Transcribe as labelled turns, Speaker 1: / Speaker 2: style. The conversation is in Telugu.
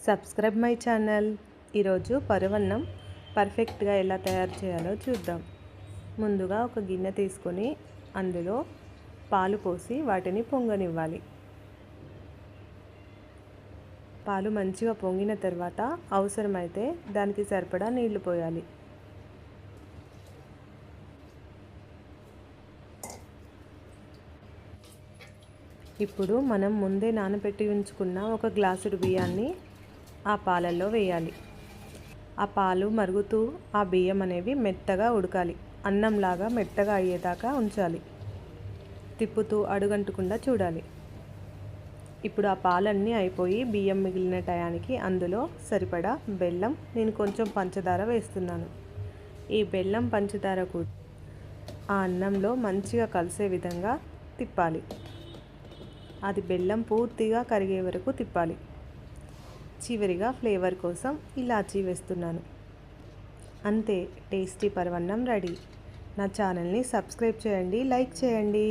Speaker 1: Subscribe my channel. ఈరోజు పరవన్నం పర్ఫెక్ట్గా ఎలా తయారు చేయాలో చూద్దాం. ముందుగా ఒక గిన్నె తీసుకొని అందులో పాలు పోసి వాటిని పొంగనివ్వాలి. పాలు మంచిగా పొంగిన తర్వాత అవసరమైతే దానికి సరిపడా నీళ్లు పోయాలి. ఇప్పుడు మనం ముందే నానబెట్టి ఉంచుకున్న ఒక గ్లాసుడు బియ్యాన్ని ఆ పాలల్లో వేయాలి. ఆ పాలు మరుగుతూ ఆ బియ్యం అనేవి మెత్తగా ఉడకాలి. అన్నంలాగా మెత్తగా అయ్యేదాకా ఉంచాలి. తిప్పుతూ అడుగంటకుండా చూడాలి. ఇప్పుడు ఆ పాలన్నీ అయిపోయి బియ్యం మిగిలిన టయానికి అందులో సరిపడా బెల్లం, నేను కొంచెం పంచదార వేస్తున్నాను. ఈ బెల్లం పంచదార కూడా ఆ అన్నంలో మంచిగా కలిసే విధంగా తిప్పాలి. అది బెల్లం పూర్తిగా కరిగే వరకు తిప్పాలి. చివరిగా ఫ్లేవర్ కోసం ఇలాచీ వేస్తున్నాను. అంతే, టేస్టీ పరవన్నం రెడీ. నా ఛానల్ని సబ్స్క్రైబ్ చేయండి, లైక్ చేయండి.